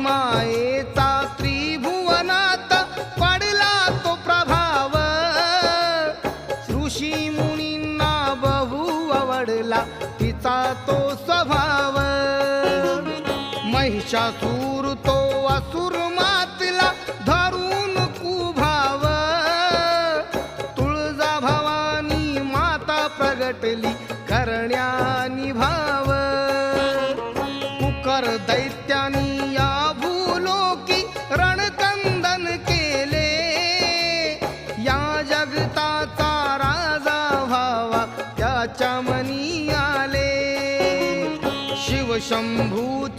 मायेचा त्रिभुवनात पडला तो प्रभाव, ऋषी मुनींना बहु आवडला तिचा तो स्वभाव. महिषासूर तो असुर मातला धरून कुभाव, तुळजा भवानी माता प्रगटली करण्यानी भाव. कुकर दैत्यानी या भूलोकी रणकंदन केले, या जगताचा राजा व्हावा त्याच्या मनी आले. शिव शंभूची